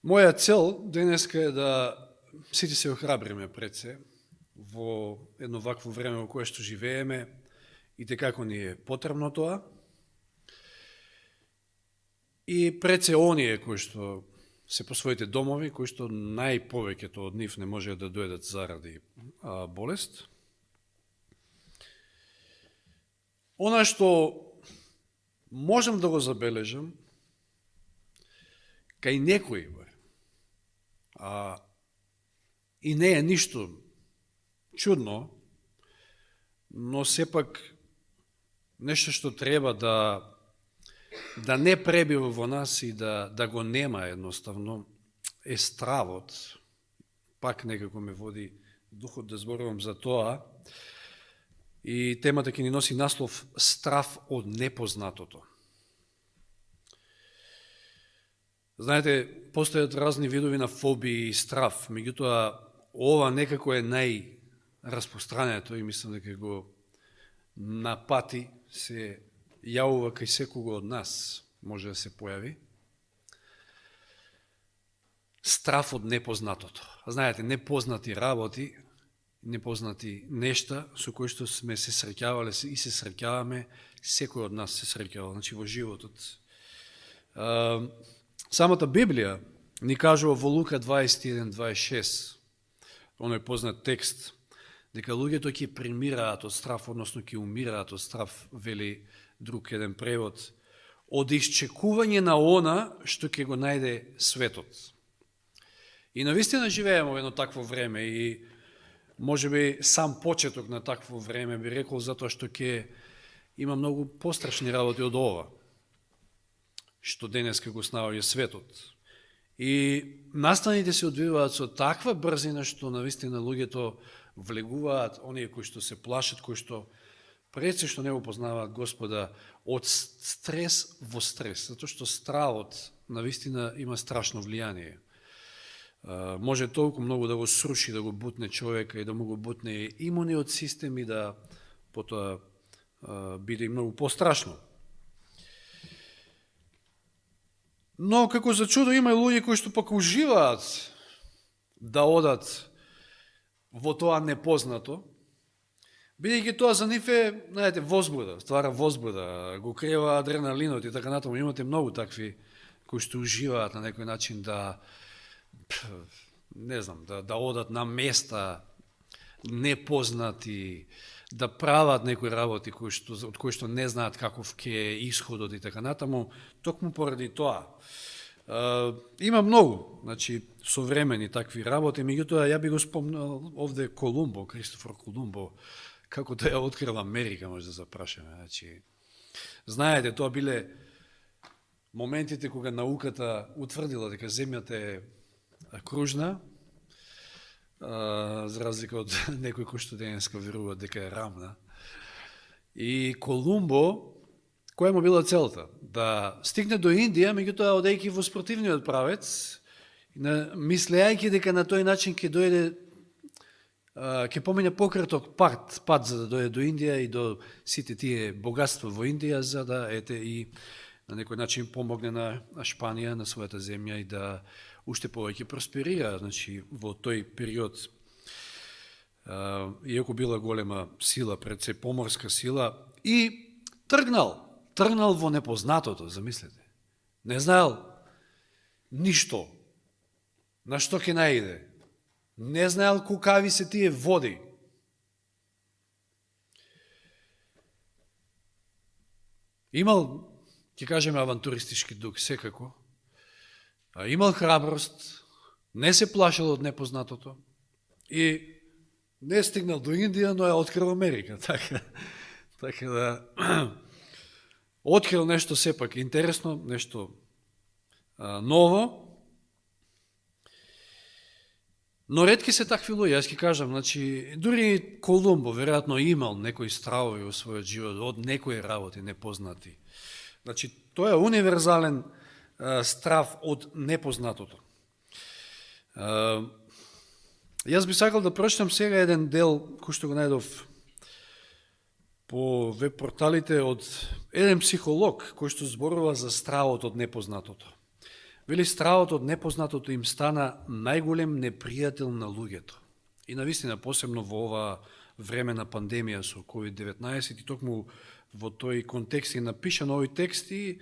Моја цел денеска е да сите се охрабриме пред се во едно вакво време во кое што живееме и те како ни е потребно тоа. И пред се оние кои што се по своите домови, кои што најповеќето од нив не може да дојдат заради болест. Она што можам да го забележам кај некои, и не е ништо чудно, но сепак нешто што треба да не пребива во нас и да го нема едноставно, е стравот. Пак некако ме води духот да зборувам за тоа. И темата ќе ни носи наслов страв од непознатото. Знаете, постојат разни видови на фобии и страв, меѓутоа ова некако е најраспространето и мислам дека го напати се јавува кај секого од нас, може да се појави. Страв од непознатото. Знаете, непознати работи, непознати нешта со кои што сме се среќавале и се среќаваме, секој од нас се среќавал, значи во животот. Самата Библија ни кажува во Лука 21:26, оној познат текст, дека луѓето ќе премираат од страв, односно ќе умираат од страв, вели друг еден превод, од исчекување на она што ќе го најде светот. И навистина живееме во едно такво време и може би сам почеток на такво време би рекол затоа што ќе има многу пострашни работи од ова, што денеска го снаоѓа светот. И настаните се одвиваат со таква брзина што навистина луѓето влегуваат, оние кои што се плашат, кои што пред се што не го познаваат Господа, од стрес во стрес, затоа што стравот навистина има страшно влијание. Може толку многу да го сруши, да го бутне човека и да му го бутне имуниот систем и да потоа биде многу пострашно. Но како за чудо има и луѓе кои што пак уживаат да одат во тоа непознато, бидејќи тоа за нив е, знаете, возбуда, ствара возбуда, го крева адреналинот и така натаму. Имате многу такви кои што уживаат на некој начин да одат на места непознати, да прават некои работи од кои што не знаат каков ќе е исходот и така натаму, токму поради тоа. Има многу, значи, современи такви работи, меѓутоа ја би го спомнал овде Колумбо, Кристофор Колумбо, како да ја открил Америка, може да запрашаме. Значи, знаете, тоа биле моментите кога науката утврдила дека земјата е кружна, за разлика од некој кој што денеска верува дека е рамна. И Колумбо, која му била целта? Да стигне до Индија, меѓутоа одејќи во спротивниот правец, мислејќи дека на тој начин ќе дојде, ќе помине пократок пат за да дојде до Индија и до сите тие богатства во Индија, за да и на некој начин помогне на Шпанија, на својата земја и да уште повеќе просперира, значи, во тој период. Иако била голема сила, пред се поморска сила, и тргнал во непознатото, замислете. Не знаел ништо, на што ќе најде. Не знаел кукави се тие води. Имал, ќе кажеме, авантуристички дух, секако. Имал храброст, не се плашал од непознатото и не стигнал до Индија, но ја открил Америка. Така да открил нешто сепак интересно, нешто ново. Но ретки се такви луѓе, јас ќе кажам, значи, дури Колумбо веројатно имал некои стравови во својот живот од некои работи непознати. Значи, тоа е универзален страв од непознатото. Јас би сакал да прочитам сега еден дел кој што го најдов по веб порталите од еден психолог кој што зборува за стравот од непознатото. Вели, стравот од непознатото им стана најголем непријател на луѓето. И навистина, посебно во ова време на пандемија со COVID-19, и токму во тој контекст е напишан овој текст, и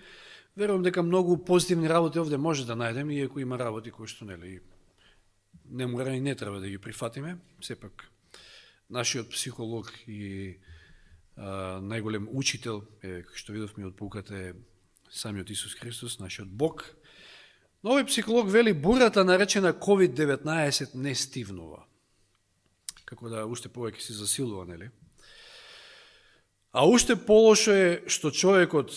верувам дека многу позитивни работи овде може да најдем, иако има работи кои што не мора и не треба да ги прифатиме. Сепак, нашиот психолог и најголем учител, што видовме од пуката, е самиот Исус Христос, нашиот Бог. Но овој психолог вели, бурата наречена COVID-19 не стивнува. Како да уште повеќе се засилува, нели? А уште полошо е што човекот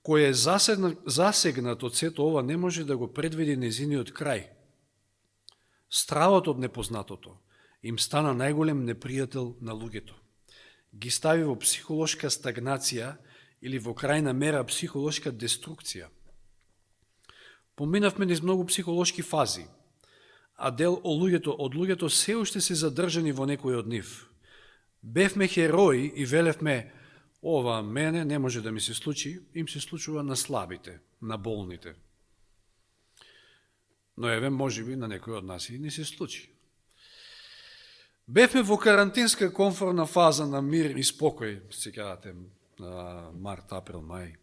кој е засегнат од сето ова не може да го предвиди незиниот крај. Стравот од непознатото им стана најголем непријател на луѓето. Ги стави во психолошка стагнација или во крајна мера психолошка деструкција. Поминавме низ многу психолошки фази, а дел од луѓето се уште се задржани во некој од нив. Бевме херои и велевме, ова мене не може да ми се случи, им се случува на слабите, на болните. Но еве, можеби на некој од нас и не се случи. Бевме во карантинска комфортна фаза на мир и спокој, сеќавате, март, април, мај.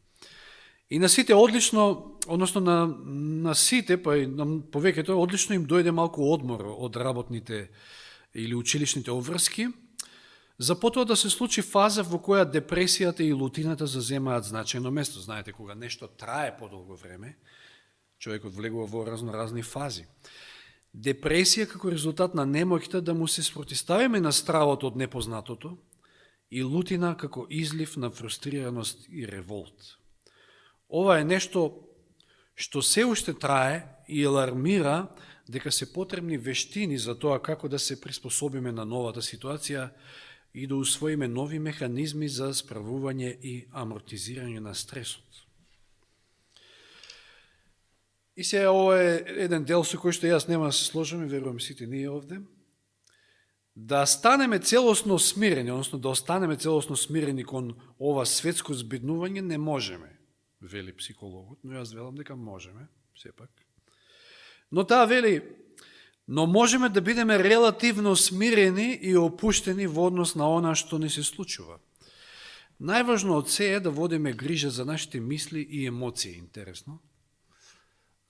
И на сите одлично, односно на сите, па и на повеќето, одлично им дојде малку одмор од работните или училишните обврски, за потоа да се случи фаза во која депресијата и лутината заземаат значајно место. Знаете, кога нешто трае подолго време, човекот влегува во разноразни фази. Депресија како резултат на немоќта да му се спротиставиме на стравот од непознатото и лутина како излив на фрустрираност и револт. Ова е нешто што се уште трае и алармира дека се потребни вештини за тоа како да се приспособиме на новата ситуација и да усвоиме нови механизми за справување и амортизирање на стресот. И сега ова е еден дел со кој што јас нема да се сложам и верувам сите ние овде. Да станеме целосно смирени, односно да останеме целосно смирени кон ова светско збиднување не можеме, вели психологот, но јас велам дека можеме, сепак. Но таа вели, но можеме да бидеме релативно смирени и опуштени во однос на она што ни се случува. Најважно од се е да водиме грижа за нашите мисли и емоции, интересно.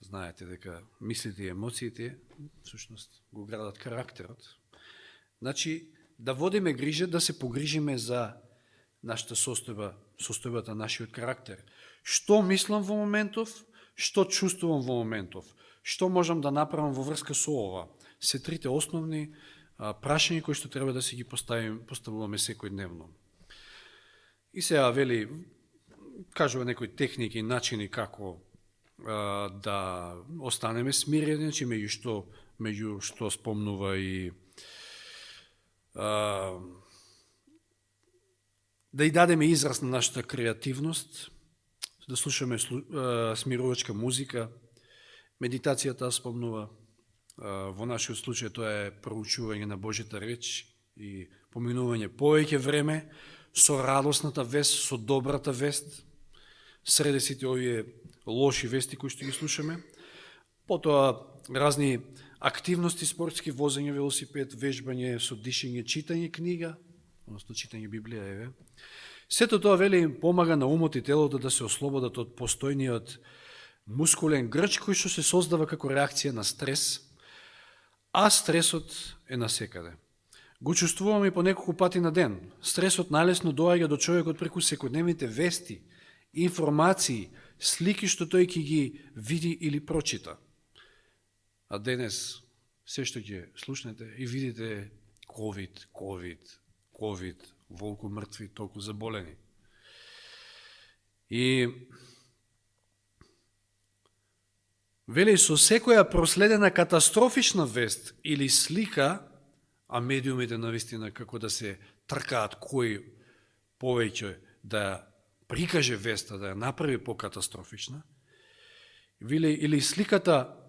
Знаете дека мислите и емоциите, всушност, го градат карактерот. Значи, да водиме грижа, да се погрижиме за нашата состојбата, нашиот карактер. Што мислам во моментов, што чувствувам во моментов, што можам да направам во врска со ова. Се трите основни прашања кои што треба да си ги поставуваме секојдневно. И сега вели, кажува некои техники и начини како да останеме смирени, значи меѓу што спомнува и да и дадеме израз на нашата креативност, да слушаме смирувачка музика, медитацијата спомнува, во нашиот случај тоа е проучување на Божјата реч и поминување повеќе време со радосната вест, со добрата вест, среде сите овие лоши вести кои што ги слушаме. Потоа разни активности спортски, возење велосипед, вежбање со дишење, читање книга, односно читање Библија, еве. Сето тоа вели помага на умот и телото да се ослободат од постојниот мускулен грч кој што се создава како реакција на стрес, а стресот е насекаде. Го чувствуваме по неколку пати на ден. Стресот најлесно доаѓа до човекот преку секојдневните вести, информации, слики што тој ќе ги види или прочита. А денес се што ќе слушнете и видите COVID, волку мртви, толку заболени. И вели, со секоја проследена катастрофична вест или слика, а медиумите навистина како да се тркаат кој повеќе да прикаже веста, да ја направи покатастрофична, или сликата,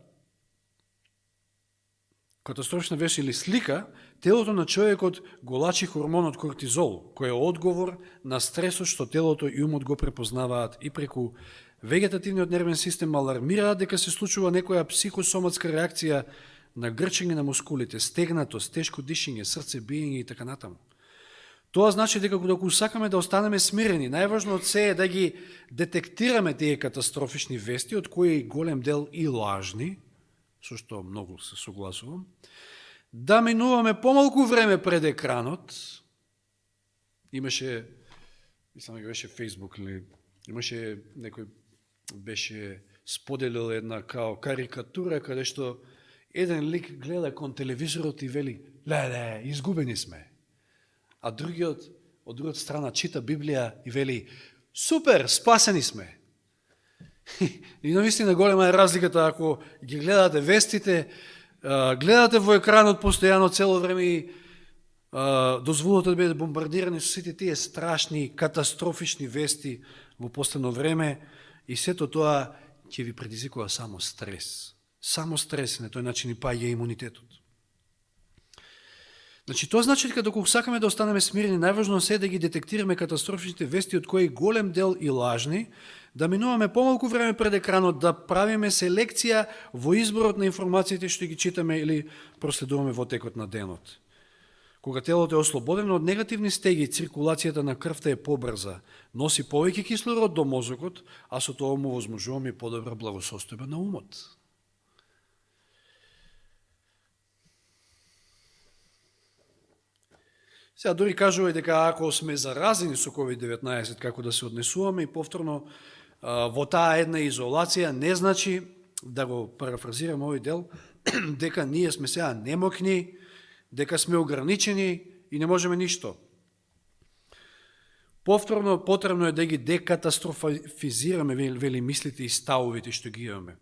катастрофична вест или слика, телото на човекот го лачи хормонот кортизол, кој е одговор на стресот што телото и умот го препознаваат и преку Вегетативниот нервен систем алармираат дека се случува некоја психосоматска реакција на грчење на мускулите, стегнатост, тешко дишење, срце биење и така натаму. Тоа значи дека доколку сакаме да останеме смирени, најважно од се е да ги детектираме тие катастрофични вести, од кои голем дел и лажни, со што многу се согласувам, да минуваме помалку време пред екранот. Имаше, мислам дека беше Facebook или имаше некој беше споделил една као карикатура каде што еден лик гледа кон телевизорот и вели: "Леле, изгубени сме." А другиот од другата страна чита Библија и вели: "Супер, спасени сме." И навистина голема е разликата ако ги гледате вестите, гледате во екранот постојано цело време и дозволувате да бидете бомбардирани со сите тие страшни, катастрофични вести во последно време и сето тоа ќе ви предизвикува само стрес. Само стрес, на тој начин и паѓа имунитетот. Значи, тоа значи дека доколку сакаме да останеме смирени, најважно се да ги детектираме катастрофичните вести, од кои голем дел и лажни, да минуваме помалку време пред екранот, да правиме селекција во изборот на информациите што ги читаме или проследуваме во текот на денот. Кога телото е ослободено од негативни стеги, циркулацијата на крвта е побрза, носи повеќе кислород до мозокот, а со тоа му возможуваме и подобра благосостојба на умот. Сега дори кажува и дека ако сме заразени со COVID-19, како да се однесуваме и повторно во таа една изолација, не значи, да го парафразирам овој дел, дека ние сме сега немокни, дека сме ограничени и не можеме ништо. Повторно потребно е да ги декатастрофизираме, вели мислите и ставовите што ги имаме.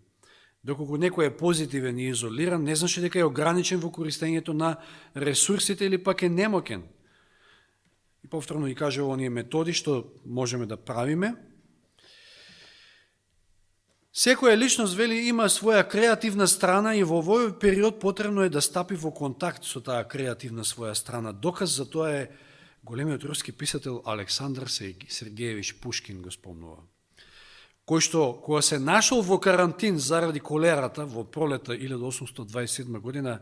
Доколку некој е позитивен и изолиран, не значи дека е ограничен во користењето на ресурсите или пак е немокен. И повторно ги кажа оние методи што можеме да правиме. Секоја личност, вели, има своја креативна страна и во овој период потребно е да стапи во контакт со таа креативна своја страна. Доказ за тоа е големиот руски писател Александар Сергеевич Пушкин, го спомнува, кој што, кога се нашол во карантин заради колерата во пролета 1827 година,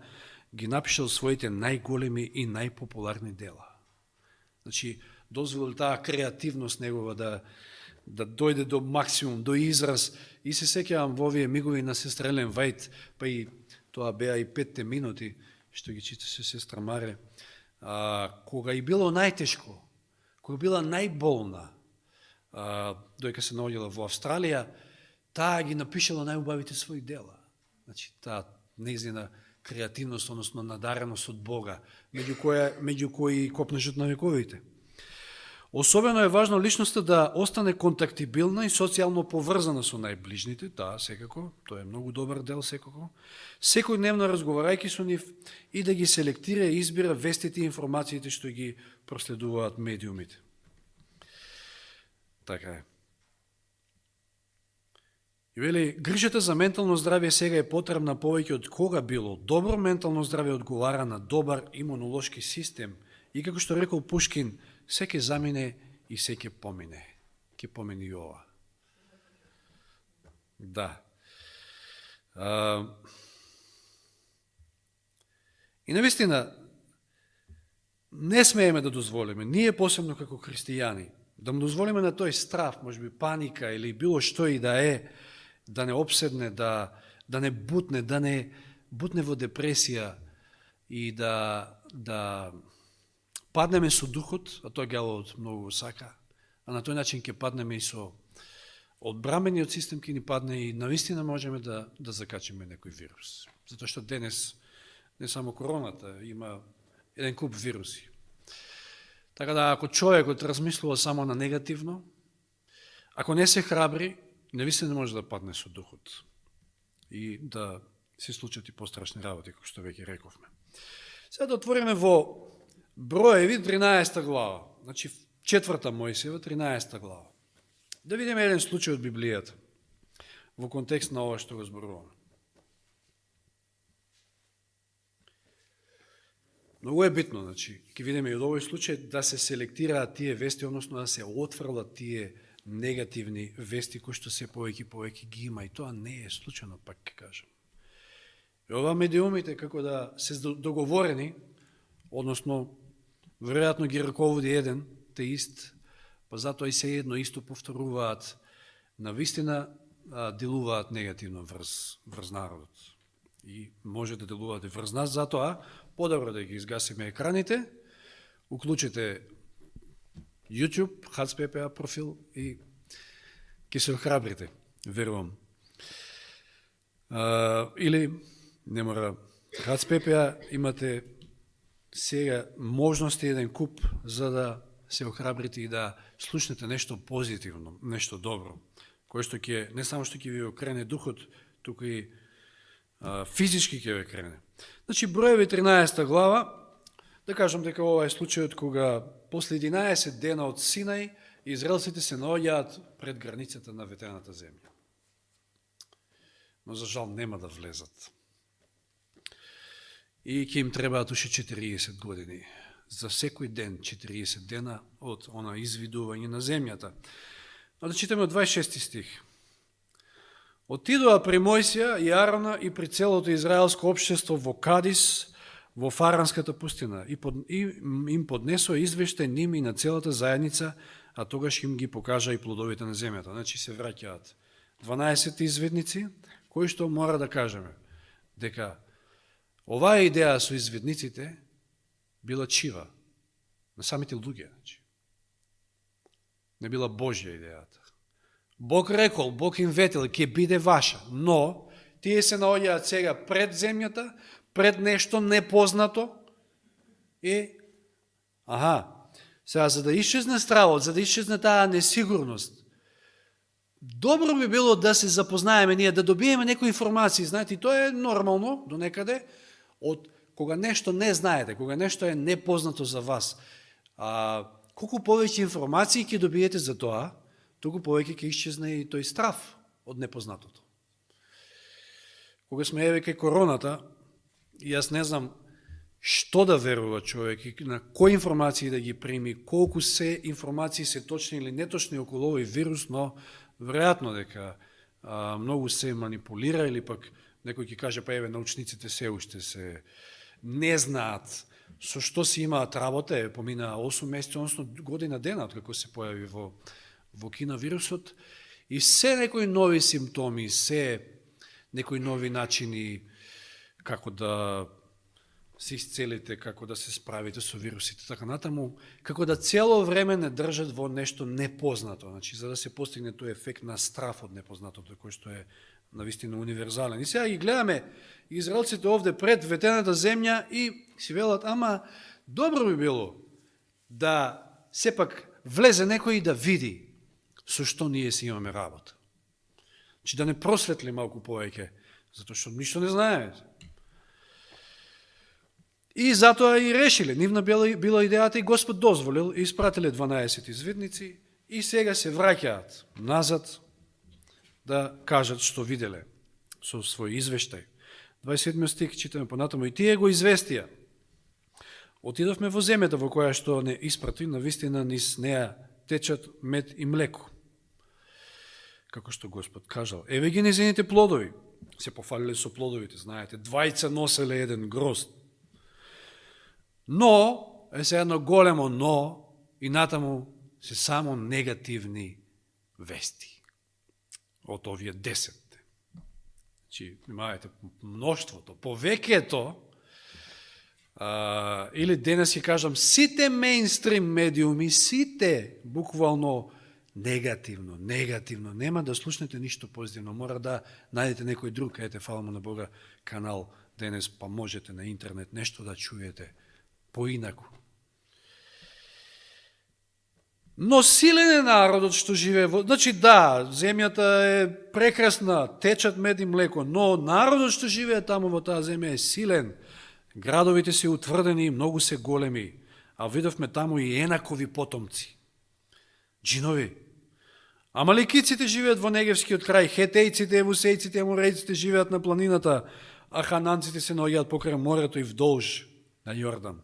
ги напишал своите најголеми и најпопуларни дела. Значи, дозволил таа креативност негова да дојде до максимум, до израз. И се сеќавам во овие мигови на сестра Елен Вајт, па и тоа беа и 5 минути, што ги читаше сестра Маре, кога и било најтешко, кога била најболна, дојка се наоѓала во Австралија, таа ги напишала најубавите своји дела. Значи, таа нејзина креативност, односно надареност од Бога, меѓу кои копнежот на вековите. Особено е важно личноста да остане контактибилна и социјално поврзана со најближните, да, секако, тоа е многу добар дел секако, секојдневно разговарајќи со нив и да ги селектира и избира вестите и информациите што ги проследуваат медиумите. Така е. И вели, грижата за ментално здравје сега е потребна повеќе од кога било. Добро ментално здравје одговара на добар имунолошки систем и како што рекол Пушкин, се ќе замине и се ќе помине. Ќе помине и ова. Да. И навистина, не смееме да дозволиме, ние посебно како христијани, да му дозволиме на тој страв, можеби паника или било што и да е, да не обседне, да не бутне, да не бутне во депресија и да паднеме со духот, а тоа ѓаволот многу го сака, а на тој начин ќе паднеме и со одбрамениот систем ќе ни падне и навистина можеме да закачиме некој вирус. Затоа што денес не само короната, има еден куп вируси. Така да ако човекот размислува само на негативно, ако не се храбри, навистина може да падне со духот и да се случат и пострашни работи, како што веќе рековме. Сега да отвориме во Броеви 13 глава, значи 4 Мојсиева 13 глава. Да видиме еден случај од Библијата во контекст на ова што го зборуваме. Многу е битно, значи, ќе видиме и од овој случај да се селектираат тие вести, односно да се отфрлат тие негативни вести кои што се повеќе ги има, и тоа не е случайно, пак ќе кажам. И ова медиумите како да се договорени, односно веројатно ги раководи еден теист, па затоа и се едно исто повторуваат, навистина делуваат негативно врз народот. И може да делуваат и врз нас, затоа подобро да ги изгасиме екраните, уклучите YouTube, HAC-PPA профил и ќе се охрабрите, верувам. Или, не мора, HAC-PPA имате сега можности еден куп за да се охрабрите и да слушнете нешто позитивно, нешто добро, кое што ќе, не само што ќе ви окрене духот, туку и физички ќе ви окрене. Значи, Броеви 13 глава, да кажам дека ова е случајот кога после 11 дена од Синај израелците се наоѓаат пред границата на ветената земја. Но за жал нема да влезат. И ќе им требаат уште 40 години. За секој ден 40 дена од она извидување на земјата. Но да читаме од 26 стих. Отидоа при Мојсија и Арона и при целото израелско општество во Кадис, во Фаранската пустина, и им поднесоа извештај ними и на целата заедница, а тогаш им ги покажа и плодовите на земјата. Значи се враќаат 12 изведници, кои што мора да кажеме дека оваа идеја со изведниците била чива на самите луѓе. Не била Божја идејата. Бог рекол, Бог им ветил, ќе биде ваша, но тие се наоѓаат сега пред земјата, пред нешто непознато и сега за да исчезне стравот, за да исчезне таа несигурност, добро би било да се запознаеме ние, да добиеме некои информации. Знаете, тоа е нормално до некаде, од кога нешто не знаете, кога нешто е непознато за вас. Колку повеќе информации ќе добиете за тоа, толку повеќе ќе исчезне и тој страв од непознатото. Кога сме еве кај короната, и јас не знам што да верува човек и на кои информации да ги прими, колку се информации се точни или неточни околу овој вирус, но веројатно дека многу се манипулира или пак некој ќе каже, па еве научниците се уште се не знаат со што си имаат работа, помина 8 месеци, односно година дена од како се појави во Кина вирусот, и се некои нови симптоми, се некои нови начини како да се исцелите, како да се справите со вирусите, така натаму, како да цело време не држат во нешто непознато, значи за да се постигне тој ефект на страф од непознатото, кој што е навистина универзален. И сега ги гледаме израелците овде пред ветената земја и си велат, ама добро би било да сепак влезе некој и да види со што ние си имаме работа. Значи да не просветли малку повеќе, затоа што ништо не знаеме. И затоа и решиле, нивна била идејата и Господ дозволил, и испратиле 12 извидници и сега се враќаат назад да кажат што виделе со свој извештај. 27 стих читаме понатаму, и тие го известија. Отидовме во земјата во која што не испрати, навистина низ неа течат мед и млеко. Како што Господ кажал. Еве ги незините плодови. Се пофалиле со плодовите, знаете, двајца носеле еден грозд. Но, е се едно големо но, и натаму се само негативни вести од овие 10. Значи, имаете мноштвото, повеќето, или денес ќе кажам, сите мейнстрим медиуми, сите буквално негативно, нема да слушнете ништо позитивно, мора да најдете некој друг, ете, фаламо на Бога, канал денес, па можете на интернет нешто да чуете поинаку. Но силен е народот што живее во... Значи да, земјата е прекрасна, течат мед и млеко, но народот што живее таму во таа земја е силен. Градовите се утврдени, многу се големи, а видовме таму и енакови потомци. Джинови. Амаликиците живеат во Негевскиот крај, хетејците, евусејците, аморејците живеат на планината, а хананците се наоѓаат покрај морето и вдолж на Јордан.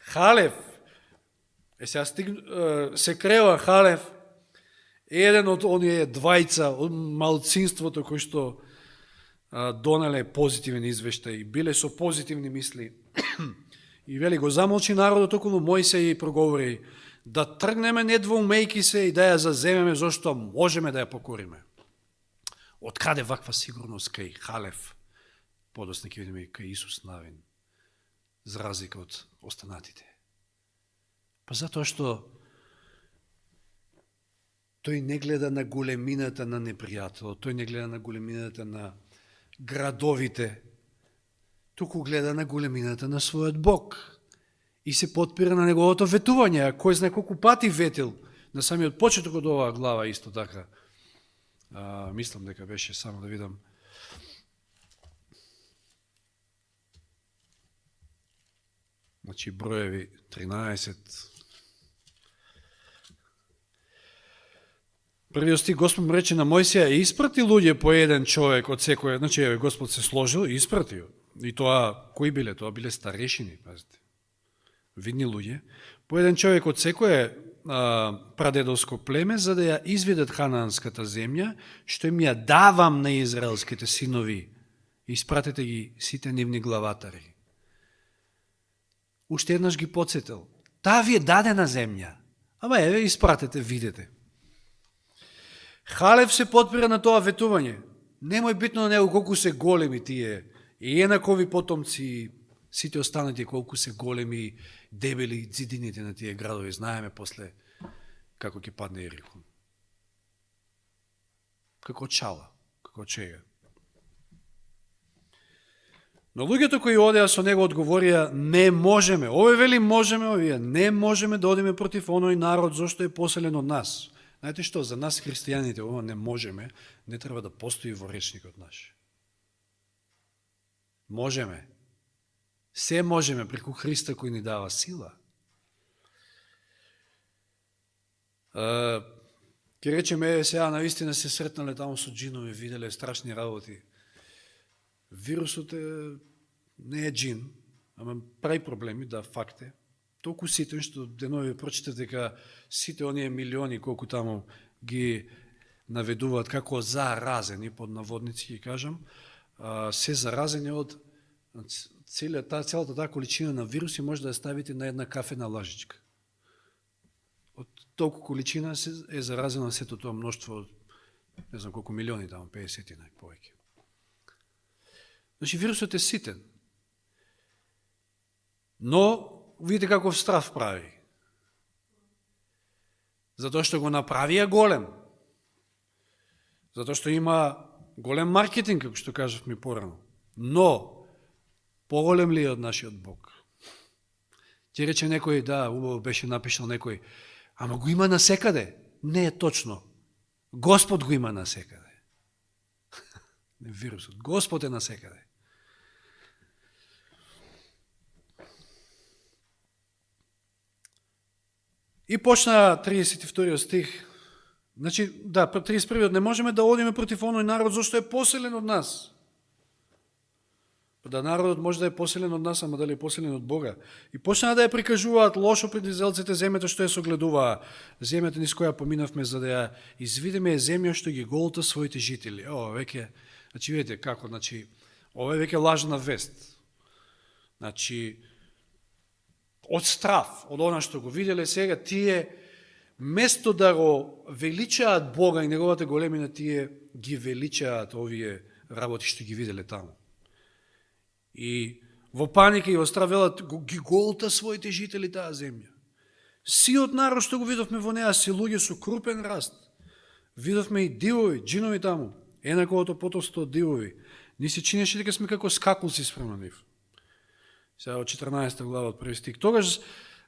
Халев, се крева Халев еден од оние двајца од малцинството кои што донеле позитивен извештај, биле со позитивни мисли. И вели, го замолчи народот околу Мојсеј и проговори, да тргнеме недвоумејки се и да ја заземеме, зашто можеме да ја покориме. Од каде ваква сигурност кај Халев? Подосна ќе видиме кај Исус Навин, за разлика од останатите. Па затоа што тој не гледа на големината на непријателот, тој не гледа на големината на градовите, туку гледа на големината на својот Бог и се подпира на неговото ветување, а кој знае колку пати ветил на самиот почеток од оваа глава исто така. Мислам дека беше, само да видам, значи броеви 13. Првиот стих, Господ му рече на Мојсија, испрати луѓе по еден човек од секој, значи Господ се сложил и испратил. И тоа, кои биле? Тоа биле старешини, пазите. Видни луѓе. По еден човек од секое прадедовско племе, за да ја изведат ханаанската земја, што им ја давам на израелските синови. Испратете ги сите нивни главатари. Уште еднаш ги подсетил. Таа ви е дадена земја. Ама еве, испратете, видете. Халев се подпира на тоа ветување. Немој битно на него колку се големи тие и Енакови потомци, сите останати колку се големи, дебели зидините на тие градови. Знаеме после како ќе падне Ерихон. Како чала, како чега. Но луѓето кои одеа со него одговорија, не можеме. Овој вели можеме, овие не можеме да одиме против оној народ зашто е поселен од нас. Знаете што, за нас христијаните ова не можеме, не треба да постои во речникот наш. Можеме. Се можеме преку Христа кој ни дава сила. Ке речеме, сега наистина се сретнале таму со джинови, виделе страшни работи. Вирусот не е джин, ама прави проблеми, да, факт е. Толку ситен, што денови прочитав дека сите оние милиони колку таму ги наведуваат како заразени, под наводници ги кажам, се заразени од целата таа количина на вируси може да ја ставите на една кафена лажичка. Од толку количина е заразено сето тоа мноштво, не знам колку милиони таму, 50 и повеќе. Значи вирусот е ситен. Но видите каков страф прави. Затоа што го направија голем. Затоа што има голем маркетинг, како што кажавме порано. Но, поголем ли е од нашиот Бог? Ќе рече некој, да, убаво беше напишал некој, ама го има насекаде. Не е точно. Господ го има насекаде. Не вирусот. Господ е насекаде. И почна 32 стих. Значи, да, 31 не можеме да одиме против оној народ зашто е поселен од нас. Да, народот може да е поселен од нас, ама дали е поселен од Бога. И почна да ја прикажуваат лошо пред израелците земјата што ја согледуваа. Земјата низ која поминавме за да ја извидиме земја што ги голта своите жители. Веќе, значи видите како, значи ова е веќе лажна вест. Значи од страф, од она што го виделе сега, тие, место да го величаат Бога и неговата големина, тие ги величаат овие работи што ги виделе таму. И во паника и во страв велат, ги голта своите жители таа земја. Сиот народ што го видовме во неа, се луѓе со крупен раст. Видовме и дивови, джинови таму, енаковото потомство од дивови. Ни се чинеше дека сме како скакулци спрема нив. Сега од 14 глава од први стих. Тогаш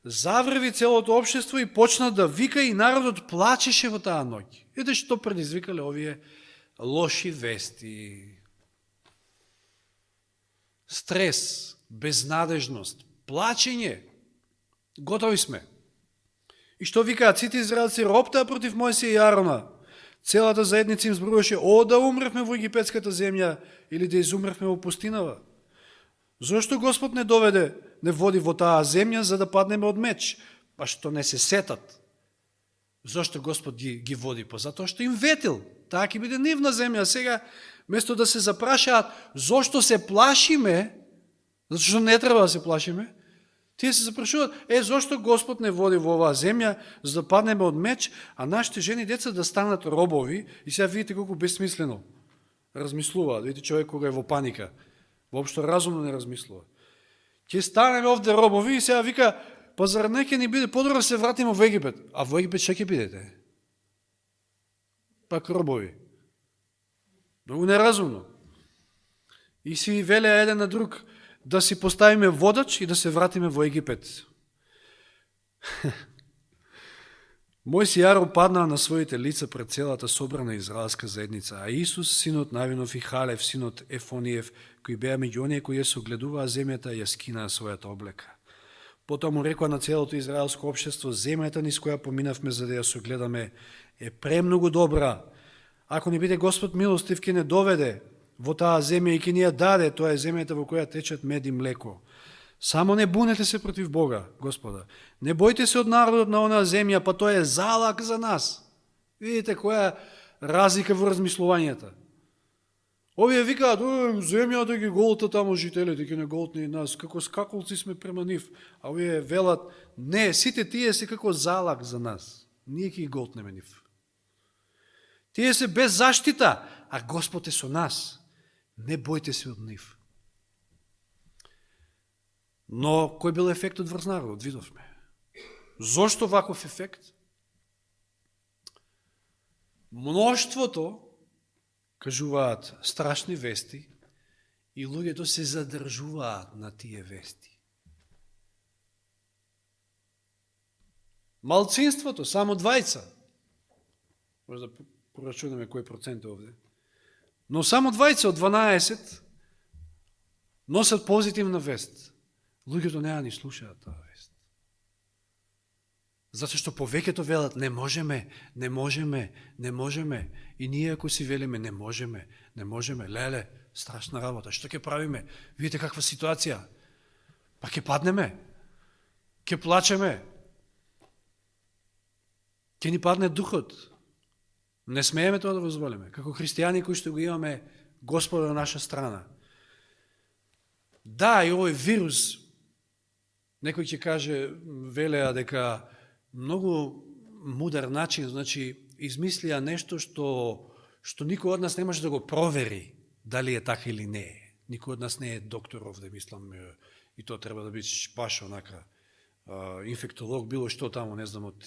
заврви целото општество и почна да вика и народот плачеше во таа ноќ. Ете што предизвикале овие лоши вести. Стрес, безнадежност, плачење. Готови сме. И што викаат сите израелци, роптаа против Мојсија и Арона. Целата заедница им зборуваше, да умревме во египетската земја или да изумревме во пустинава. Зошто Господ не доведе, не води во таа земја за да паднеме од меч? Па што не се сетат Зошто Господ ги води? Па затоа што им ветил. Таа ќе биде нивна земја. Сега, место да се запрашаат зошто се плашиме, зато што не треба да се плашиме, тие се запрашуваат, зошто Господ не води во оваа земја, за да паднеме од меч, а нашите жени и деца да станат робови, и сега видите колку безсмислено размислуваат. Видите човек кога е во паника, воопшто разумно не размислува. Ќе станеме овде робови и сега вика, па зар не ќе ни биде подобро да се вратиме во Египет? А во Египет што ќе бидете? Пак робови. Многу неразумно. И си велеа еден на друг да си поставиме водач и да се вратиме во Египет. Мојсија падна на своите лица пред целата собрана израелска заедница, а Исус, синот Навинов и Халев, синот Ефониев, кои беа меѓу оние кои ја согледуваа земјата, ја скинаа својата облека. Потоа му рекоа на целото израелско општество, земјата низ која поминавме за да ја согледаме е премногу добра. Ако не биде Господ милостив, ќе не доведе во таа земја и ќе ни ја даде, тоа е земјата во која течат мед и млеко. Само не бунете се против Бога, Господа. Не бојте се од народот на онаа земја, па тоа е залак за нас. Видите која разлика во размислувањата. Овие викаат, земја да ги голта тамо жителите, ќе не голтне и нас, како скакулци сме према нив. А овие велат, не, сите тие се како залак за нас. Ние ќе ги голтнеме нив. Тие се без заштита, а Господ е со нас. Не бојте се од нив. Но кој бил ефектот врз народот? Видовме. Зошто ваков ефект? Мноштвото кажуваат страшни вести и луѓето се задржуваат на тие вести. Малцинството, само 2. Може да порачунаме кој процент е овде. Но само 2 од 12 носат позитивна вест. Луѓето неа ни слушаат таа вест. Зато што повеќето велат не можеме, не можеме, не можеме. И ние ако си велиме не можеме, не можеме, леле, страшна работа, што ќе правиме? Видите каква ситуација. Па ќе паднеме, ќе плачеме, ќе ни падне духот. Не смееме тоа да дозволиме. Како христијани кои што го имаме Господа на наша страна. Да, и овој вирус, некој ќе каже, велеа дека многу мудар начин, значи, измислија нешто што никој од нас не може да го провери дали е така или не е. Никој од нас не е доктор овде, мислам, и тоа треба да бидеш баш онака инфектолог, било што тамо, не знам, од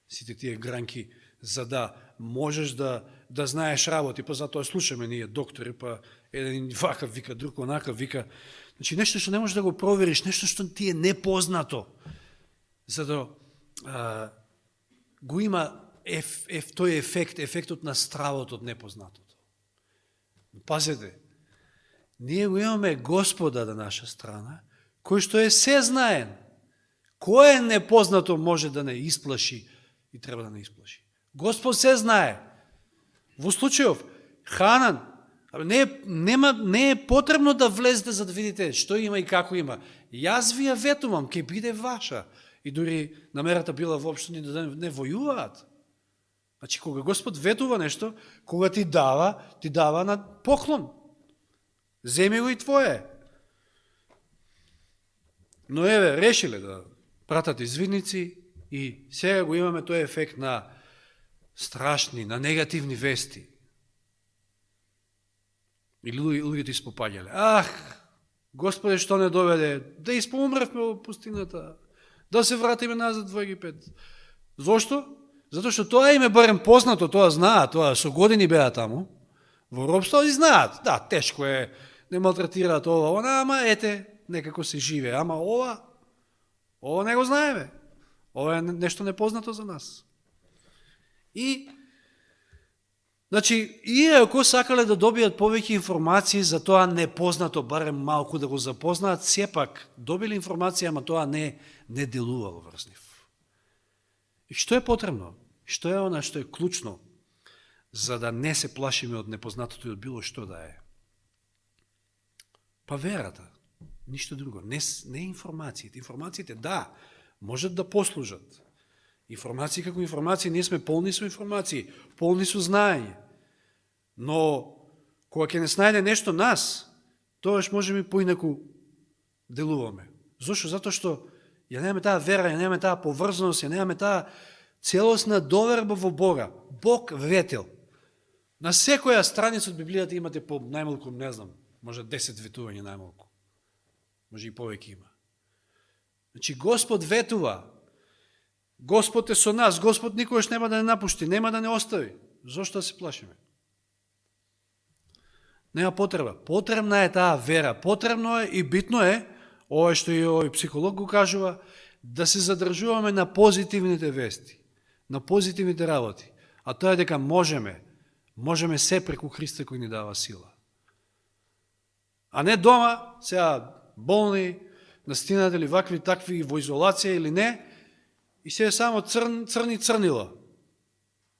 сите тие гранки, за да можеш да знаеш работи, па затоа слушаме ние доктори, па еден вака вика, друг онака вика. Значи, нешто што не можеш да го провериш, нешто што ти е непознато, за да го има тој ефектот на стравот од непознатото. Пазете, ние го имаме Господа на наша страна, кој што е сезнаен. Кој е непознато може да не исплаши и треба да не исплаши. Господ се знае. Во случајов, Ханан, не е потребно да влезете за да видите што има и како има. Јас ви ја ветувам, ќе биде ваша. И дури намерата била воопшто да не војуваат. Значи, кога Господ ветува нешто, кога ти дава на поклон. Земи го и твое. Но еве, решиле да пратат извидници и сега го имаме тој ефект на страшни, на негативни вести. И луѓето испопаѓале. Господе, што не доведе? Да испоумревме во пустината. Да се вратиме назад во Египет. Зошто? Зато што тоа им е барем познато, тоа знаат, тоа со години беа таму, во робство и знаат. Да, тешко е, не малтретираат ова, ама ете, некако се живе. Ама ова не го знаеме. Ова е нешто непознато за нас. И, значи, иако сакале да добијат повеќе информации за тоа непознато, барем малку да го запознаат, сепак добили информација, ама тоа не делувало врз нив. И што е потребно? Што е она што е клучно за да не се плашиме од непознатото и од било што да е? Па верата, ништо друго, не информациите. Информациите, да, можат да послужат. Информации како информации, ние сме полни со информации, полни со знаење. Но, кога ќе не снајде нешто нас, тогаш можеме поинаку делуваме. Зошто? Затоа што ја немаме таа вера, ја немаме таа поврзаност, ја немаме таа целосна доверба во Бога. Бог ветил. На секоја страница од Библијата имате по најмалку, не знам, може 10 ветувања најмалку. Може и повеќе има. Значи, Господ ветува. Господ е со нас. Господ никогаш нема да не напушти, нема да не остави. Зошто да се плашиме? Нема потреба. Потребна е таа вера. Потребно е и битно е, ова што и овој психолог го кажува, да се задржуваме на позитивните вести, на позитивните работи. А тоа е дека можеме се преку Христа кој ни дава сила. А не дома, сега болни, настинат или вакви такви во изолација или не, и се е само црни црнила.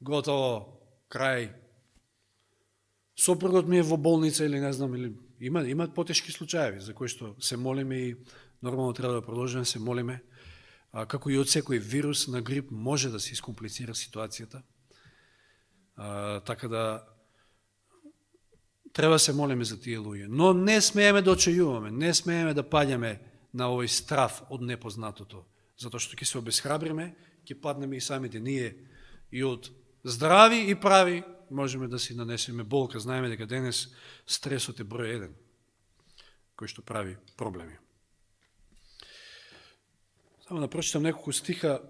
Готово, крај. Сопругот ми е во болница или не знам, или имат потешки случаеви за кои што се молиме и нормално треба да продолжиме се молиме. Како и од секој вирус на грип може да се искомплицира ситуацијата. Така да треба се молиме за тие луѓе. Но не смееме да очајуваме, не смееме да паѓаме на овој страф од непознатото. Затоа што ќе се обесхрабриме, ќе паднеме и самите ние и од здрави и прави можеме да си нанесеме болка. Знаеме дека денес стресот е број 1, кој што прави проблеми. Само да прочитам неколку стиха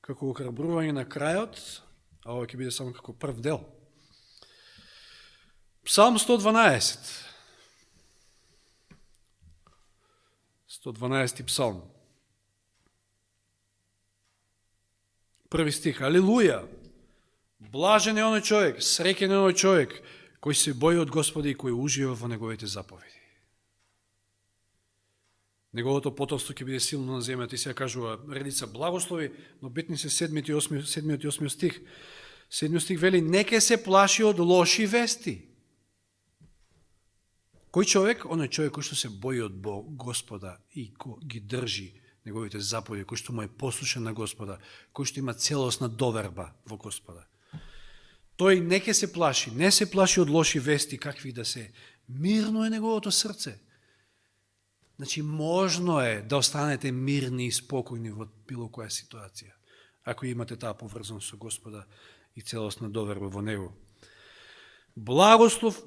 како охрабрување на крајот, а ова ќе биде само како прв дел. Псалм 112. 112 псалм. Први стих. Алилуја! Блажен е оној човек, среќен е оној човек, кој се бои од Господа и кој ужива во неговите заповеди. Неговото потомство ќе биде силно на земјата и сега кажува редица благослови, но битни се 7 и 8 стих. 7 стих вели, не ке се плаши од лоши вести. Кој човек? Оној човек кој што се бои од Господа и ги држи неговите заповеди, кој што му е послушен на Господа, кој што има целосна доверба во Господа. Тој не ке се плаши, не се плаши од лоши вести, какви да се. Мирно е неговото срце. Значи, можно е да останете мирни и спокојни во било која ситуација, ако имате таа поврзаност со Господа и целосна доверба во Него. Благослов,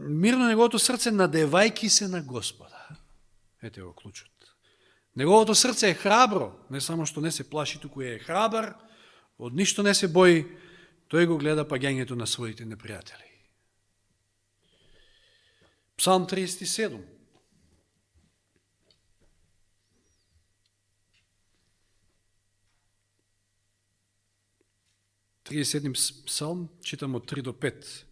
мирно е неговото срце, надевајки се на Господа. Ете го клучот. Неговото срце е храбро, не само што не се плаши, туку е храбар, од ништо не се бои, тој го гледа паѓањето на своите непријатели. Псалм 37. Псалм, читам од 3 до 5.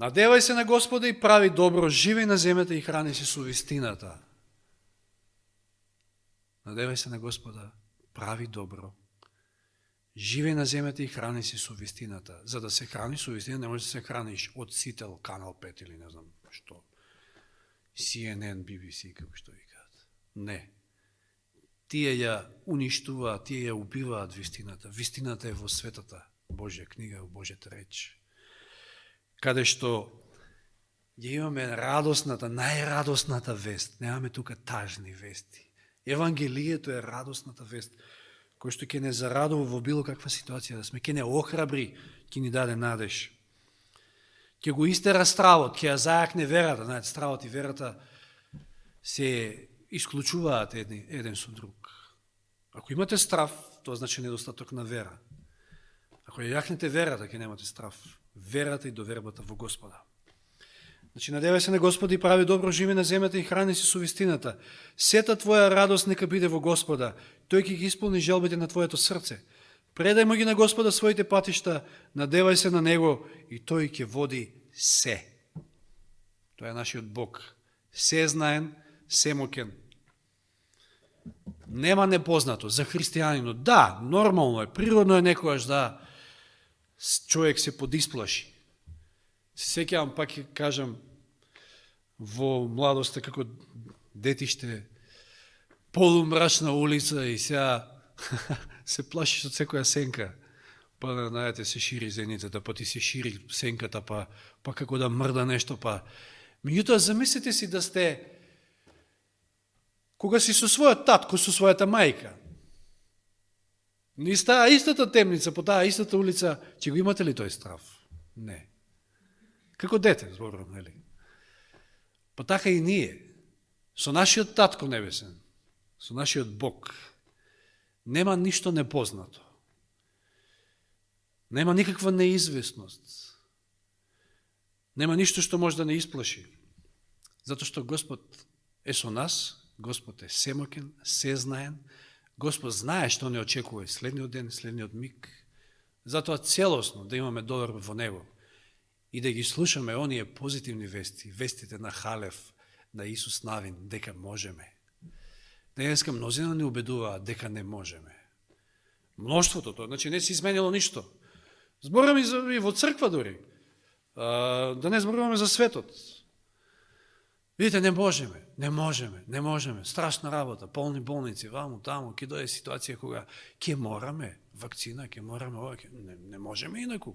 Надевај се на Господа и прави добро, живеј на земјата и храни се со вистината. Надевај се на Господа, прави добро, живеј на земјата и храни се со вистината. За да се храни со вистината, не може да се храниш од Сител, Канал 5 или не знам што, CNN, BBC, како што викаат. Не. Тие ја уништуваат, тие ја убиваат вистината. Вистината е во светата Божја книга, во Божјата реч. Каде што ја имаме радосната, најрадосната вест. Немаме тука тажни вести. Евангелието е радосната вест, кој што ќе не зарадува во било каква ситуација да сме, ќе не охрабри, ќе ни даде надеж. Ќе го истера стравот, ќе ја зајакне верата. Знаете, стравот и верата се исклучуваат еден со друг. Ако имате страв, тоа значи недостаток на вера. Ако ја јакнете верата, ќе немате страв. Верата и довербата во Господа. Значи, надевај се на Господа и прави добро, живи на земјата и храни се со вистината. Сета твоја радост нека биде во Господа. Тој ќе ги исполни желбите на твоето срце. Предај му ги на Господа своите патишта, надевај се на Него и тој ќе води се. Тоа е нашиот Бог. Се знаен, се мокен. Нема непознато за христијанинот. Да, нормално е, природно е некојаш да човек се подисплаши. Се сеќавам, пак ќе кажам, во младоста како детиште, полумрачна улица и сега се плашиш од секоја сенка. Па знаете, се шири зеницата, па ти се шири сенката, па како да мрда нешто, па... Меѓутоа, замислите си да сте, кога си со својот татко, со својата мајка, низ таа истата темница, по таа истата улица, ќе го имате ли тој страв? Не. Како дете, зборувам, нели? Па така и ние, со нашиот татко небесен, со нашиот Бог, нема ништо непознато. Нема никаква неизвестност. Нема ништо што може да не исплаши. Затоа што Господ е со нас, Господ е семоќен, сезнаен, Господ знае што не очекува следниот ден, следниот миг. Затоа целосно да имаме доверба во Него и да ги слушаме оние позитивни вести, вестите на Халев, на Исус Навин, дека можеме. Денеска мнозина не убедуваат дека не можеме. Мноштвото тоа, значи не се изменило ништо. Зборуваме и во црква дори. Да не зборуваме за светот. Видите, не можеме. Страшна работа, полни болници, ваму, таму, ке дојде ситуација кога ке мораме, вакцина, ке мораме ова, не можеме инаку.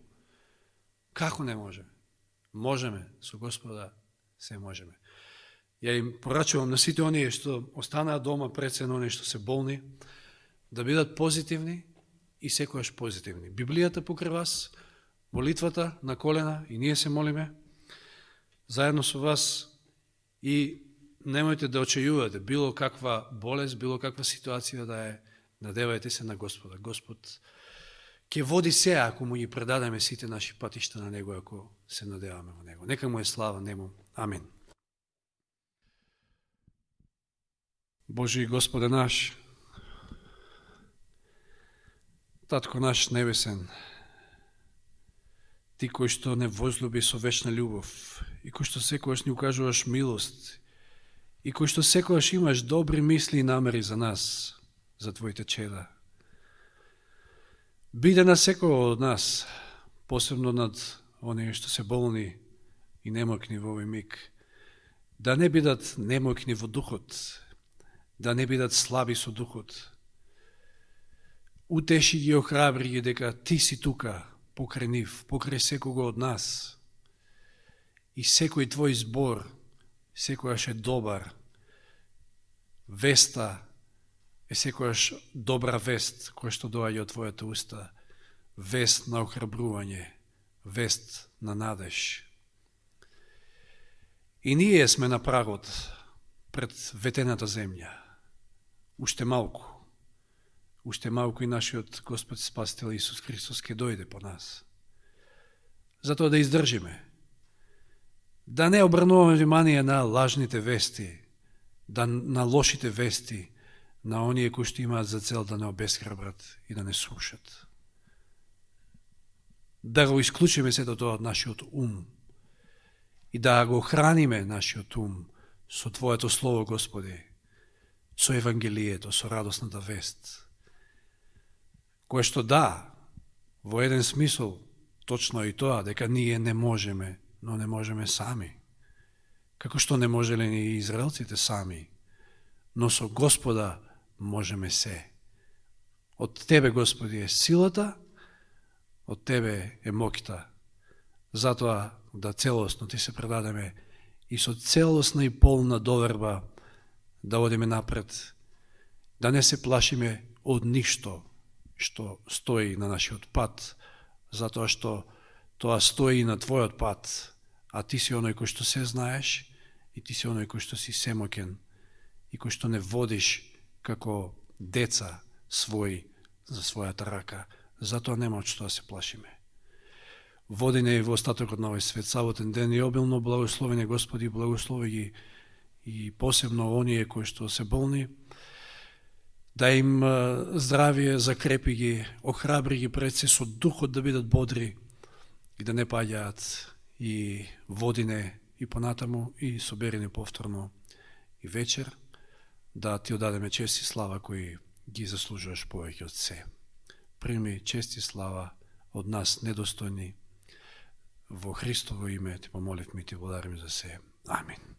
Како не можеме? Можеме, со Господа се можеме. Ја им порачувам на сите оние што останаа дома, пред се на оние што се болни, да бидат позитивни и секојаш позитивни. Библијата покрај вас, молитвата на колена, и ние се молиме, заедно со вас, и немојте да очајувате било каква болест, било каква ситуација да е, надевајте се на Господа. Господ ќе води се, ако му ги предадеме сите наши патишта на Него, ако се надеваме во Него. Нека му е слава Нему. Амин. Божи Господе наш, Татко наш небесен, Ти кој што не возлюби со вечна љубов и кој што секојаш ни укажуваш милост и кој што секојаш имаш добри мисли и намери за нас, за Твоите чеда. Биде на секој од нас, посебно над оние што се болни и немокни во овој миг, да не бидат немокни во духот, да не бидат слаби со духот. Утеши ги, охрабри ги дека Ти си тука, покрај нив, покрај секого од нас. И секој Твој збор, секојаш е добар. Веста е секојаш добра вест, која што доаѓа од Твојата уста. Вест на охрабрување, вест на надеж. И ние сме на прагот пред ветената земја. Уште малку и нашиот Господ Спасител Исус Христос ќе дојде по нас. Затоа да издржиме, да не обрнуваме внимание на лажните вести, на лошите вести, на оние кои што имаат за цел да не обесхрабрат и да не слушат. Да го исклучиме сето тоа од нашиот ум и да го храниме нашиот ум со Твоето Слово, Господи, со Евангелието, со радосната вест, кое што да, во еден смисол, точно и тоа, дека ние не можеме, но не можеме сами. Како што не можеле ни израелците сами, но со Господа можеме се. Од Тебе, Господи, е силата, од Тебе е моќта. Затоа да целосно Ти се предадеме и со целосна и полна доверба да одиме напред, да не се плашиме од ништо што стои на нашиот пат, затоа што тоа стои на Твојот пат, а Ти си оној кој што се знаеш и Ти си оној кој што си семоќен и кој што не водиш како деца своји за својата рака. Затоа нема од што да се плашиме. Води не и во остатокот на овој свет, саботен ден и обилно благословени, Господи, благослови ги и посебно оние кои што се болни, да им здравие, закрепи ги, охрабри ги пред се со духот да бидат бодри и да не паѓаат, и водине и понатаму и соберени повторно и вечер, да Ти одадеме чест и слава кои ги заслужуваш повеќе од се. Прими чест и слава од нас недостојни, во Христово име Ти помоливме и Ти благодариме за се. Амин.